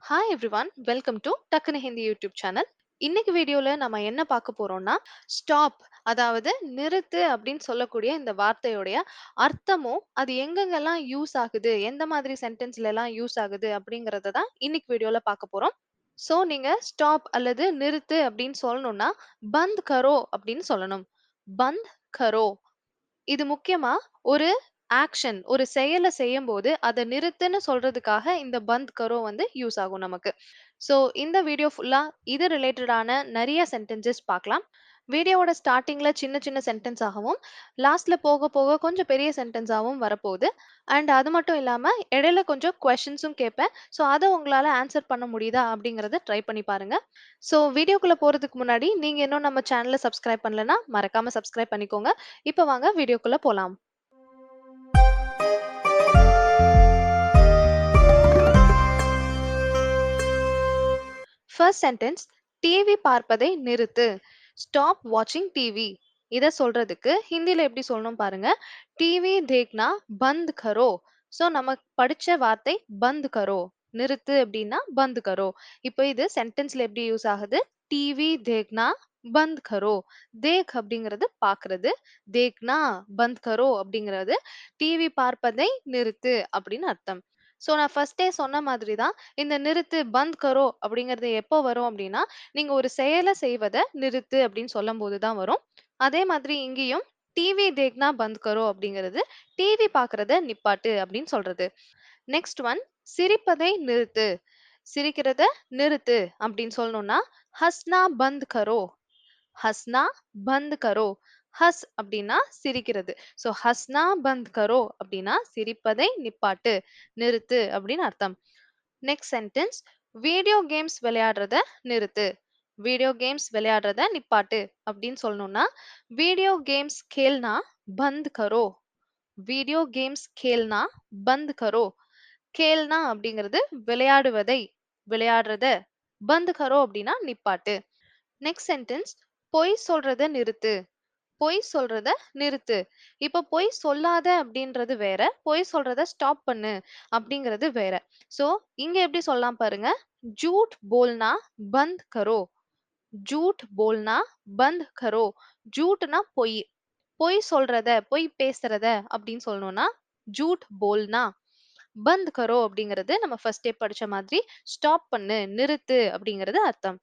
Hi everyone, welcome to டக்குனு Hindi YouTube channel. இன்னைக்கு வீடியோல நம்ம என்ன பார்க்க போறோம்னா, ஸ்டாப், அதாவது நிறுத்து அப்படின்னு சொல்லக்கூடிய இந்த வார்த்தையுடைய அர்த்தமும், அது எங்கெங்கெல்லாம் யூஸ் ஆகுது, எந்த மாதிரி சென்டென்ஸ்ல எல்லாம் யூஸ் ஆகுது அப்படிங்கறத தான் இன்னைக்கு வீடியோல பார்க்க போறோம். சோ நீங்க ஸ்டாப் அல்லது நிறுத்து அப்படின்னு சொல்லணும்னா, பந்த் கரோ அப்படின்னு சொல்லணும். பந்த் கரோ. இது முக்கியமா ஒரு ஆக்ஷன், ஒரு செயல செய்யும்போது அத நிறுத்துன்னு சொல்றதுக்காக இந்த பந்த் கரோ வந்து யூஸ் ஆகும் நமக்கு. ஸோ இந்த வீடியோ ஃபுல்லா இது ரிலேட்டடான நெறைய சென்டென்சஸ் பார்க்கலாம். வீடியோவோட ஸ்டார்ட்டிங்ல சின்ன சின்ன சென்டென்ஸ் ஆகவும், லாஸ்ட்ல போக போக கொஞ்சம் பெரிய சென்டென்ஸாவும் வரப்போகுது. அண்ட் அது மட்டும் இல்லாம இடையில கொஞ்சம் கொஸ்டின்ஸும் கேட்பேன். ஸோ அத உங்களால ஆன்சர் பண்ண முடியுதா அப்படிங்கறத ட்ரை பண்ணி பாருங்க. ஸோ வீடியோக்குள்ள போறதுக்கு முன்னாடி நீங்க இன்னும் நம்ம சேனல சப்ஸ்கிரைப் பண்ணலன்னா மறக்காம சப்ஸ்கிரைப் பண்ணிக்கோங்க. இப்ப வாங்க வீடியோக்குள்ள போலாம். ஃபர்ஸ்ட் சென்டென்ஸ், டிவி பார்ப்பதை நிறுத்து. ஸ்டாப் வாட்சிங் டிவி. இத சொல்றதுக்கு ஹிந்தில எப்படி சொல்லணும் பாருங்க. டிவி தேக்னா பந்த் கரோ. சோ நம்ம படிச்ச வார்த்தை பந்த் கரோ. நிறுத்து அப்படின்னா பந்த் கரோ. இப்போ இது சென்டென்ஸ்ல எப்படி யூஸ் ஆகுது? டிவி தேக்னா பந்த் கரோ. தேக் அப்படிங்கிறது பார்க்கிறது. தேக்னா பந்த் கரோ அப்படிங்கிறது டிவி பார்ப்பதை நிறுத்து அப்படின்னு அர்த்தம். சோ நான் ஃபர்ஸ்டே சொன்ன மாதிரி தான், இந்த நிறுத்து, பந்த் கரோ அப்படிங்கிறது எப்போ வரும் அப்படின்னா, நீங்க ஒரு செயல செய்வத நிறுத்து அப்படின்னு சொல்லும்போது தான் வரும். அதே மாதிரி இங்கேயும் டிவி தேக்னா பந்த் கரோ அப்படிங்கிறது டிவி பார்க்கறத நிப்பாட்டு அப்படின்னு சொல்றது. நெக்ஸ்ட் ஒன், சிரிப்பதை நிறுத்து. சிரிக்கிறத நிறுத்து அப்படின்னு சொல்லணும்னா, ஹஸ்னா பந்த் கரோ. ஹஸ்னா பந்த் கரோ. ஹஸ் அப்படின்னா சிரிக்கிறது. சோ ஹஸ்னா பந்த் கரோ அப்படின்னா சிரிப்பதை நிப்பாட்டு, நிறுத்து அப்படின்னு அர்த்தம். நெக்ஸ்ட் சென்டென்ஸ், வீடியோ கேம்ஸ் விளையாடுறத நிறுத்து. வீடியோ கேம்ஸ் விளையாடுறத நிப்பாட்டு அப்படின்னு சொல்லணும்னா, வீடியோ கேம்ஸ் கேல்னா பந்த் கரோ. வீடியோ கேம்ஸ் கேல்னா பந்த் கரோ. கேல்னா அப்படிங்கிறது விளையாடுவதை, விளையாடுறத. பந்த் கரோ அப்படின்னா நிப்பாட்டு. நெக்ஸ்ட் சென்டென்ஸ், பொய் சொல்றத நிறுத்து. பொய் சொல்றத நிறுத்து. இப்ப பொய் சொல்லாத அப்படின்றது வேற. பொய் சொல்றத ஸ்டாப் பண்ணு அப்படிங்கிறது வேற. சோ இங்க எப்படி சொல்லலாம் பாருங்க. ஜூட் போல்னா பந்த் கரோ. ஜூட் போல்னா பந்த் கரோ. ஜூட்னா பொய். பொய் சொல்றத, பொய் பேசுறத அப்படின்னு சொல்லணும்னா ஜூட் போல்னா பந்த் கரோ அப்படிங்கிறது நம்ம ஃபர்ஸ்டே படிச்ச மாதிரி ஸ்டாப் பண்ணு, நிறுத்து அப்படிங்கிறது அர்த்தம்.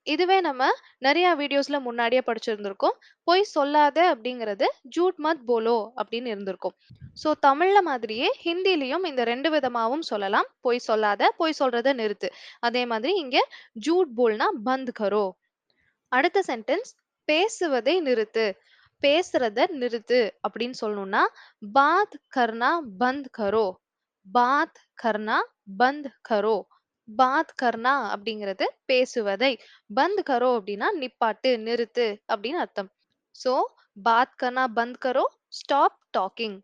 இதுவே நம்ம நெறைய வீடியோஸ்ல முன்னாடியே படிச்சிருந்திருக்கோம். பொய் சொல்லாத அப்படிங்கிறது ஜூட் மத் போலோ அப்படின்னு இருந்திருக்கும். சோ தமிழ்ல மாதிரியே ஹிந்திலயும் இந்த 2 விதமாவும் சொல்லலாம். பொய் சொல்லாத, பொய் சொல்றத நிறுத்து. அதே மாதிரி இங்க ஜூட் போல்னா பந்த் கரோ. அடுத்த சென்டென்ஸ், பேசுவதை நிறுத்து. பேசுறத நிறுத்து அப்படின்னு சொல்லணும்னா, பாத் கர்னா பந்த் கரோ. பாத் கர்னா பந்த் கரோ. பாத் கர்னா அப்படிங்கிறது பேசுவதை. பந்த் கரோ அப்படின்னா நிப்பாட்டு, நிறுத்து அப்படின்னு அர்த்தம். சோ பாத் கர்னா பந்த் கரோ, ஸ்டாப் டாக்கிங்.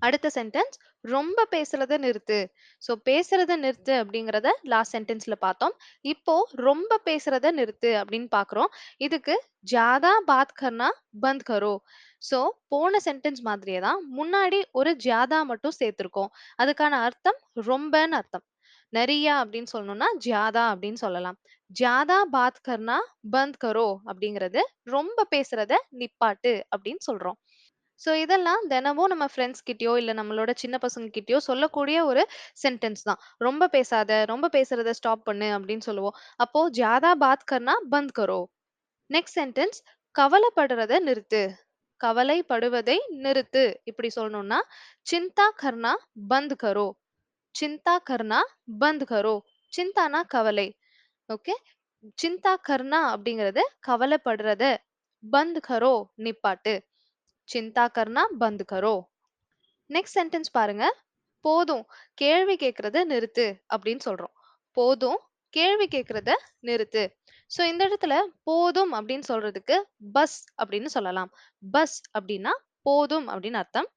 அடுத்த சென்டென்ஸ், ரொம்ப பேசுறத நிறுத்து. சோ பேசுறத நிறுத்து அப்படிங்கறத லாஸ்ட் சென்டென்ஸ்ல பார்த்தோம். இப்போ ரொம்ப பேசுறத நிறுத்து அப்படின்னு பார்க்கிறோம். இதுக்கு ஜ்யாதா பாத் கர்னா பந்த் கரோ. சோ போன சென்டென்ஸ் மாதிரியே தான் முன்னாடி ஒரு ஜ்யாதா மட்டும் சேர்த்திருக்கோம். அதுக்கான அர்த்தம் ரொம்பன்னு அர்த்தம். நெறைய அப்படின்னு சொல்லணும்னா ஜ்யாதா அப்படின்னு சொல்லலாம். ஜ்யாதா பாத் கர்னா பந்த் கரோ அப்படிங்கிறது ரொம்ப பேசுறத நிப்பாட்டு அப்படின்னு சொல்றோம். சோ இதெல்லாம் தினமும் நம்ம ஃப்ரெண்ட்ஸ் கிட்டயோ, இல்ல நம்மளோட சின்ன பசங்க கிட்டயோ சொல்லக்கூடிய ஒரு சென்டென்ஸ் தான். ரொம்ப பேசாத, ரொம்ப பேசுறத ஸ்டாப் பண்ணு அப்படின்னு சொல்லுவோம். அப்போ ஜ்யாதா பாத் கர்னா பந்த் கரோ. நெக்ஸ்ட் சென்டென்ஸ், கவலைப்படுறத நிறுத்து. கவலைப்படுவதை நிறுத்து. இப்படி சொல்லணும்னா, சிந்தா கர்னா பந்த் கரோ. சிந்தா கர்னா பந்த் கரோ. சிந்தானா கவலை. ஓகே. சிந்தா கர்னா அப்படிங்கிறது கவலைப்படுறத. பந்த் கரோ நிப்பாட்டு. சிந்தா கர்னா பந்த் கரோ. நெக்ஸ்ட் சென்டென்ஸ் பாருங்க. போதும், கேள்வி கேட்கறத நிறுத்து அப்படின்னு சொல்றோம். போதும், கேள்வி கேட்கறத நிறுத்து. சோ இந்த இடத்துல போதும் அப்படின்னு சொல்றதுக்கு பஸ் அப்படின்னு சொல்லலாம். பஸ் அப்படின்னா போதும் அப்படின்னு அர்த்தம்.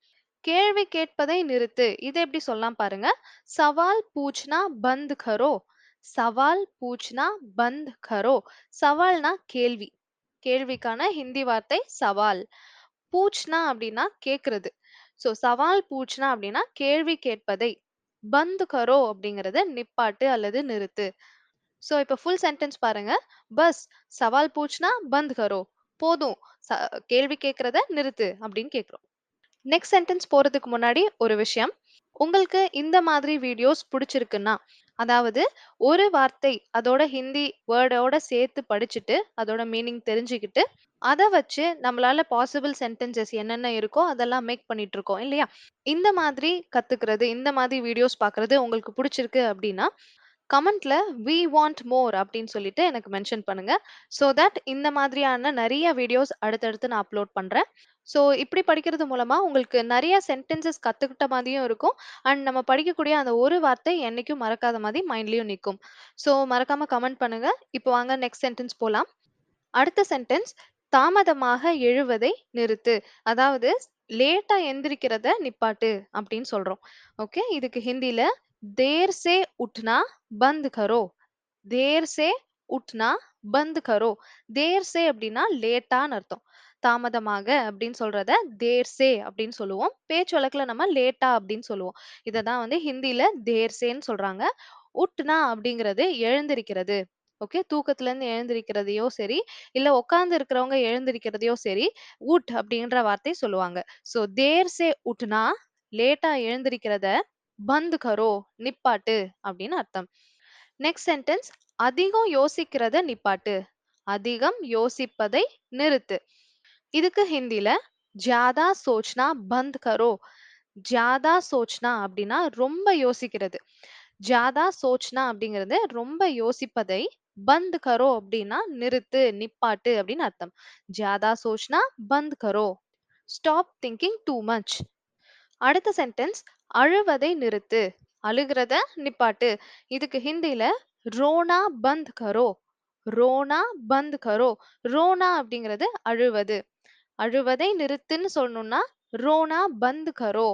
கேள்வி கேட்பதை நிறுத்து. இதை எப்படி சொல்லலாம் பாருங்க. சவால் பூச்னா பந்த் கரோ. சவால் பூச்னா பந்த் கரோ. சவால்னா கேள்வி. கேள்விக்கான ஹிந்தி வார்த்தை சவால். பூச்னா அப்படின்னா கேக்குறது. சோ சவால் பூச்னா அப்படின்னா கேள்வி கேட்பதை. பந்த் கரோ அப்படிங்கறத நிப்பாட்டு அல்லது நிறுத்து. சோ இப்ப ஃபுல் சென்டென்ஸ் பாருங்க. பஸ் சவால் பூச்னா பந்த் கரோ. போதும் கேள்வி கேட்கிறத நிறுத்து அப்படின்னு கேட்கிறோம். நெக்ஸ்ட் சென்டென்ஸ் போறதுக்கு முன்னாடி ஒரு விஷயம். உங்களுக்கு இந்த மாதிரி வீடியோஸ் புடிச்சிருக்குன்னா, அதாவது ஒரு வார்த்தை அதோட ஹிந்தி வேர்டோட சேர்த்து படிச்சுட்டு, அதோட மீனிங் தெரிஞ்சுக்கிட்டு, அத வச்சு நம்மளால பாசிபிள் சென்டென்சஸ் என்னென்ன இருக்கோ அதெல்லாம் மேக் பண்ணிட்டு இருக்கோம் இல்லையா? இந்த மாதிரி கத்துக்கிறது, இந்த மாதிரி வீடியோஸ் பார்க்கறது உங்களுக்கு புடிச்சிருக்கு அப்படின்னா, கமெண்ட்ல "வி வாண்ட் மோர்" அப்படின்னு சொல்லிட்டு எனக்கு மென்ஷன் பண்ணுங்க. சோ தட் இந்த மாதிரியான நெறைய வீடியோஸ் அடுத்தடுத்து நான் அப்லோட் பண்றேன். சோ இப்படி படிக்கிறது மூலமா உங்களுக்கு நெறைய சென்டென்சஸ் கத்துக்கிட்ட மாதிரியும் இருக்கும். அண்ட் நம்ம படிக்கக்கூடிய அந்த ஒரு வார்த்தை என்னைக்கும் மறக்காத மாதிரி மைண்ட்லயும் நிக்கும். சோ மறக்காம கமெண்ட் பண்ணுங்க. இப்போ வாங்க நெக்ஸ்ட் சென்டென்ஸ் போலாம். அடுத்த சென்டென்ஸ் தாமதமாக எழுவதை நிறுத்து. அதாவது லேட்டா எந்திரிக்கிறத நிப்பாட்டு அப்படின்னு சொல்றோம். ஓகே. இதுக்கு ஹிந்தில தேர் சே உட்னா பந்த் கரோ. தேர் சே உட்னா பந்த் கரோ. தேர் சே அப்படின்னா லேட்டான்னு அர்த்தம். தாமதமாக அப்படின்னு சொல்றத தேர் சே அப்படின்னு சொல்லுவோம். பேச்சு வழக்குல நம்ம லேட்டா அப்படின்னு சொல்லுவோம். இததான் வந்து ஹிந்தில தேர் சேன்னு சொல்றாங்க. உட்னா அப்படிங்கிறது எழுந்திருக்கிறது. ஓகே. தூக்கத்துல இருந்து எழுந்திருக்கிறதையோ சரி, இல்ல உட்கார்ந்து இருக்கிறவங்க எழுந்திருக்கிறதையோ சரி, உட் அப்படின்ற வார்த்தை சொல்லுவாங்க. சோ தேர் சே உட்னா லேட்டா எழுந்திருக்கிறத பந்த் கரோ நிப்பாட்டு அப்படின்னு அர்த்தம். நெக்ஸ்ட் சென்டென்ஸ் அதிகம் யோசிக்கிறத நிப்பாட்டு. அதிகம் யோசிப்பதை நிறுத்து. இதுக்கு ஹிந்தில ஜ்யாதா சோச்னா பந்த் கரோ. ஜ்யாதா சோச்னா அப்படின்னா ரொம்ப யோசிக்கிறது. ஜ்யாதா சோச்னா அப்படிங்கிறது ரொம்ப யோசிப்பதை பந்த் கரோ அப்படின்னா நிறுத்து, நிப்பாட்டு அப்படின்னு அர்த்தம். ஜ்யாதா சோச்னா பந்த் கரோ. Stop thinking too much. அடுத்த சென்டென்ஸ் அழுவதை நிறுத்து. அழுகிறத நிப்பாட்டு. இதுக்கு ஹிந்தில ரோனா பந்த் கரோ. ரோனா பந்த் கரோ. ரோனா அப்படிங்கிறது அழுவது. அழுவதை நிறுத்துன்னு சொல்லணும்னா ரோனா பந்த் கரோ.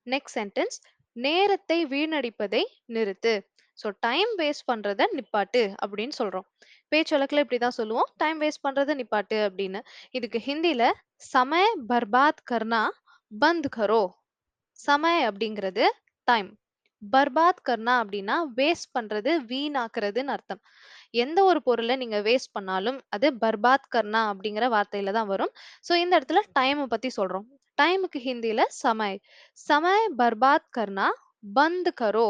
நெக்ஸ்ட் சென்டென்ஸ் நேரத்தை வீணடிப்பதை நிறுத்து. ஸோ டைம் வேஸ்ட் பண்றத நிப்பாட்டு அப்படின்னு சொல்றோம். பேச்சு வழக்குல இப்படிதான் சொல்லுவோம். டைம் வேஸ்ட் பண்றத நிப்பாட்டு அப்படின்னு. இதுக்கு ஹிந்தில சமய பர்பாத் கர்னா பந்த் கரோ. சமய் அப்படிங்கிறது டைம். பர்பாத் கர்னா அப்படின்னா வேஸ்ட் பண்றது, வீணாக்குறதுன்னு அர்த்தம். எந்த ஒரு பொருள நீங்க வேஸ்ட் பண்ணாலும் அது பர்பாத் கர்னா அப்படிங்கிற வார்த்தையில தான் வரும். சோ இந்த இடத்துல டைம பத்தி சொல்றோம். டைமுக்கு ஹிந்தில சமய். சமய் பர்பாத் கர்னா பந்த் கரோ.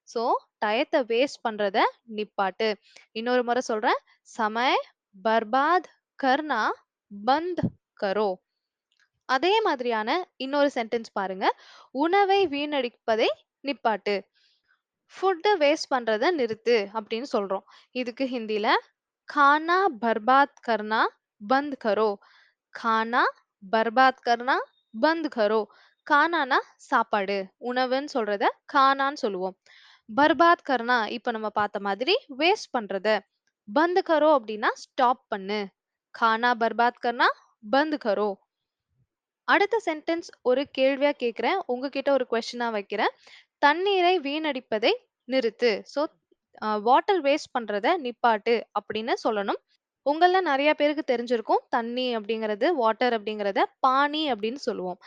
சோ டயத்த வேஸ்ட் பண்றத நிப்பாட்டு. இன்னொரு முறை சொல்றேன். சமய் பர்பாத் கர்னா பந்த் கரோ. அதே மாதிரியான இன்னொரு சென்டென்ஸ் பாருங்க. உணவை வீணடிப்பதை நிப்பாட்டு. ஃபுட்ட வேஸ்ட் பண்றத நிறுத்து அப்படின்னு சொல்றோம். இதுக்கு ஹிந்தில खाना बर्बाद करना बंद करो. खाना बर्बाद करना बंद करो. கானானா சாப்பாடு. உணவுன்னு சொல்றத கானான்னு சொல்லுவோம். பர்பாத் கர்னா இப்ப நம்ம பார்த்த மாதிரி வேஸ்ட் பண்றத. பந்த் கரோ அப்படின்னா ஸ்டாப் பண்ணு. खाना बर्बाद करना बंद करो. அடுத்த சென்டென்ஸ் ஒரு கேள்வியா கேட்கிறேன். உங்ககிட்ட ஒரு கொஸ்டினா வைக்கிறேன். தண்ணீரை வீணடிப்பதை நிறுத்து. சோ வாட்டர் வேஸ்ட் பண்றத நிப்பாட்டு அப்படின்னு சொல்லணும். உங்கள நெறைய பேருக்கு தெரிஞ்சிருக்கும். தண்ணி அப்படிங்கிறது, வாட்டர் அப்படிங்கிறத பானி அப்படின்னு சொல்லுவோம்.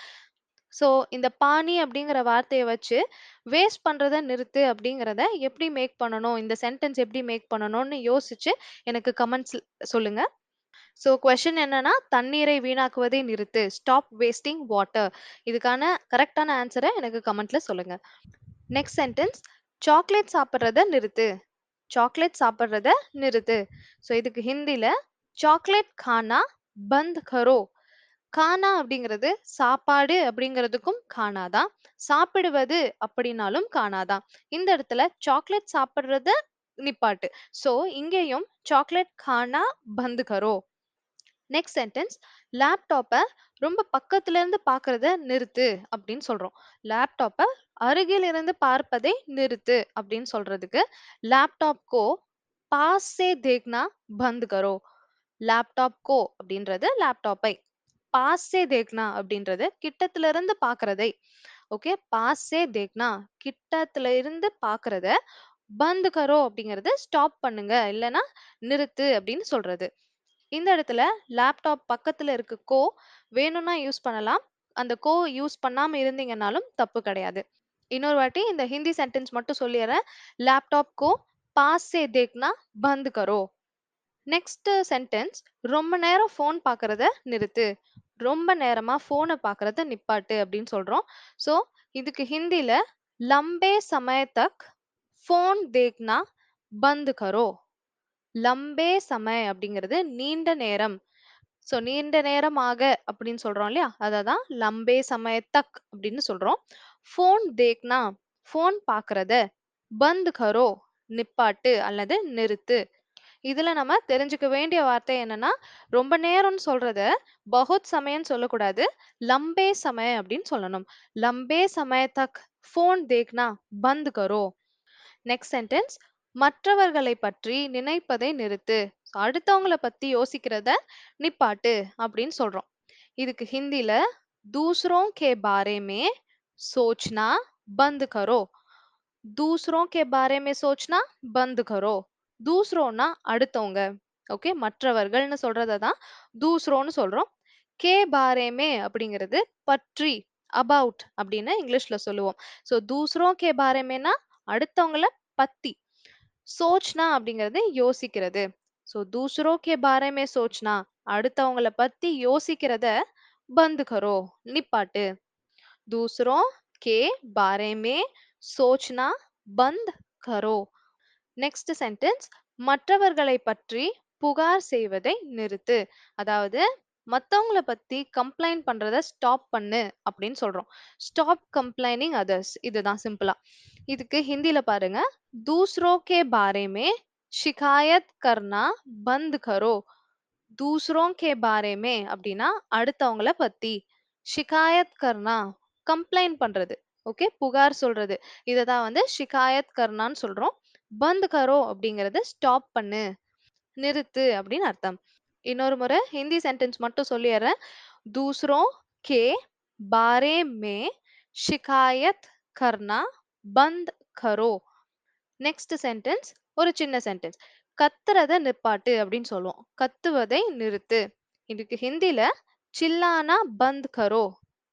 சோ இந்த பானி அப்படிங்கிற வார்த்தைய வச்சு வேஸ்ட் பண்றத நிறுத்து அப்படிங்கிறத எப்படி மேக் பண்ணணும்? இந்த சென்டென்ஸ் எப்படி மேக் பண்ணணும்னு யோசிச்சு எனக்கு கமெண்ட்ஸ் சொல்லுங்க. சோ கொஸ்டின் என்னன்னா, "தண்ணீரை வீணாக்குவதை நிறுத்து. Stop wasting water." இதுக்கான கரெக்ட்டான ஆன்ஸர எனக்கு கமெண்ட்ல சொல்லுங்க. நெக்ஸ்ட் சென்டென்ஸ் சாக்லேட் சாப்பிடுறத நிறுத்து. சாக்லேட் சாப்பிடுறத நிறுத்து. சோ இதுக்கு ஹிந்தில சாக்லேட் கானா பந்த் கரோ. கானா அப்படிங்கிறது சாப்பாடு அப்படிங்கிறதுக்கும் கானா தான். சாப்பிடுவது அப்படின்னாலும் கானா தான். இந்த இடத்துல சாக்லேட் சாப்பிடுறத நிப்பாட்டு. சோ இங்கேயும் சாக்லேட் கானா பந்த் கரோ. நெக்ஸ்ட் சென்டென்ஸ் லேப்டாப்ப ரொம்ப பக்கத்துல இருந்து பார்க்கறத நிறுத்து அப்படின்னு சொல்றோம். லேப்டாப்ப அருகில் இருந்து பார்ப்பதை நிறுத்து அப்படின்னு சொல்றதுக்கு லேப்டாப் கோ பாஸ் से देखना बंद करो. லேப்டாப் கோ அப்படின்றது லேப்டாப்பை. பாஸ் से देखना அப்படின்றது கிட்டத்துல இருந்து பார்க்கறதை. ஓகே. பாஸ் से देखना கிட்டத்துல இருந்து பார்க்கறத பந்த் கரோ அப்படிங்கிறது ஸ்டாப் பண்ணுங்க. இல்லன்னா நிறுத்து அப்படின்னு சொல்றது. இந்த இடத்துல லேப்டாப் பக்கத்துல இருக்கு கோ வேணும்னா யூஸ் பண்ணலாம். அந்த கோ யூஸ் பண்ணாம இருந்தீங்கன்னாலும் தப்பு கிடையாது. இன்னொரு வாட்டி இந்த ஹிந்தி சென்டென்ஸ் மட்டும் சொல்லிர்றேன். லேப்டாப் கோ पास से देखना बंद करो. நெக்ஸ்ட் சென்டென்ஸ் ரொம்ப நேரம் ஃபோன் பார்க்கறத நிறுத்து. ரொம்ப நேரமா ஃபோன பார்க்கறத நிப்பாட்டு அப்படின்னு சொல்றோம். ஸோ இதுக்கு ஹிந்தில லம்பே சமய தக் ஃபோன் தேக்னா பந்த் கரோ. லம்பே சமய் அப்படிங்கிறது நீண்ட நேரம். ஸோ நீண்ட நேரமாக அப்படின்னு சொல்றோம் இல்லையா? அததான் லம்பே சமய தக் அப்படின்னு சொல்றோம். ஃபோன் தேக்னா ஃபோன் பார்க்கறத பந்த் கரோ நிப்பாட்டு அல்லது நிறுத்து. இதுல நம்ம தெரிஞ்சுக்க வேண்டிய வார்த்தை என்னன்னா, ரொம்ப நேரம்னு சொல்றத பகுத் சமயம்னு சொல்லக்கூடாது. லம்பே சமய் அப்படின்னு சொல்லணும். லம்பே சமய தக் ஃபோன் தேக்னா பந்த் கரோ. நெக்ஸ்ட் சென்டென்ஸ் மற்றவர்களை பற்றி நினைப்பதை நிறுத்து. So, அடுத்தவங்கள பத்தி யோசிக்கிறத நிப்பாட்டு அப்படின்னு சொல்றோம். இதுக்கு ஹிந்தில दूसरों के बारे में सोचना बंद करो. दूसरों के बारे में सोचना बंद करो. दूसरोना அடுத்தவங்க. ஓகே மற்றவர்கள்னு சொல்றத தான் தூஸ்ரோன்னு சொல்றோம். கே பாரேமே அப்படிங்கிறது பற்றி அபவுட் அப்படின்னு இங்கிலீஷ்ல சொல்லுவோம். ஸோ தூஸ்ரோ கே பாரேமேனா அடுத்தவங்கள பத்தி. சோச்னா அப்படிங்கிறது யோசிக்கிறது. ஸோ தூசரோ கே பாரே மே சோச்னா அடுத்தவங்கள பத்தி யோசிக்கிறத பந்த் கரோ நிப்பாட்டு. दूसरों के बारे में सोचना बंद करो. நெக்ஸ்ட் சென்டென்ஸ் மற்றவர்களை பற்றி புகார் செய்வதை நிறுத்து. அதாவது மத்தவங்கள பத்தி கம்ப்ளைண்ட் பண்றத ஸ்டாப் பண்ணு அப்படின்னு சொல்றோம். ஸ்டாப் கம்ப்ளைனிங் அதர்ஸ் இதுதான் சிம்பிளா. இதுக்கு ஹிந்தில பாருங்க. दूसरों के बारे में शिकायत करना बंद करो. दूसरों के बारे में அப்படின்னா அடுத்தவங்கள பத்தி. ஷிகாயத் கர்னா கம்ப்ளைண்ட் பண்றது. ஓகே புகார் சொல்றது. இததான் வந்து ஷிகாயத் கர்னான்னு சொல்றோம். பந்த் கரோ அப்படிங்கறது ஸ்டாப் பண்ணு நிறுத்து அப்படின்னு அர்த்தம். இன்னொரு முறை ஹிந்தி சென்டென்ஸ் மட்டும் சொல்லிடுறேன். दूसरों के बारे में शिकायत करना बंद करो. நெக்ஸ்ட் சென்டென்ஸ் ஒரு சின்ன சென்டென்ஸ். கத்துறத நிப்பாட்டு அப்படின்னு சொல்லுவோம். கத்துவதை நிறுத்து. இதுக்கு ஹிந்தில சில்லானா பந்த் கரோ.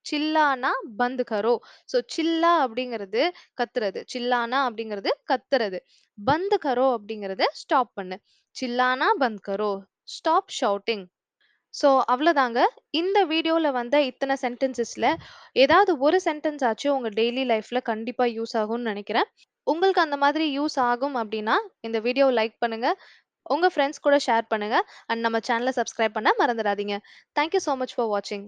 சில்லானா பந்த் கரோ. ஸோ சில்லா அப்படிங்கிறது கத்துறது. சில்லானா அப்படிங்கிறது கத்துறது. பந்த் கரோ அப்படிங்கறத ஸ்டாப் பண்ணு. சில்லானா பந்த் கரோ. Stop shouting. ஸோ அவ்வளோதாங்க. இந்த வீடியோல வந்த இத்தன சென்டென்சஸ்ல ஏதாவது ஒரு சென்டென்ஸ் ஆச்சும் உங்க டெய்லி லைஃப்ல கண்டிப்பா யூஸ் ஆகும்னு நினைக்கிறேன். உங்களுக்கு அந்த மாதிரி யூஸ் ஆகும் அப்படின்னா, இந்த வீடியோவ லைக் பண்ணுங்க. உங்க ஃப்ரெண்ட்ஸ் கூட ஷேர் பண்ணுங்க. அண்ட் நம்ம சேனல சப்ஸ்கிரைப் பண்ண மறந்துடாதீங்க. Thank you so much for வாட்சிங்.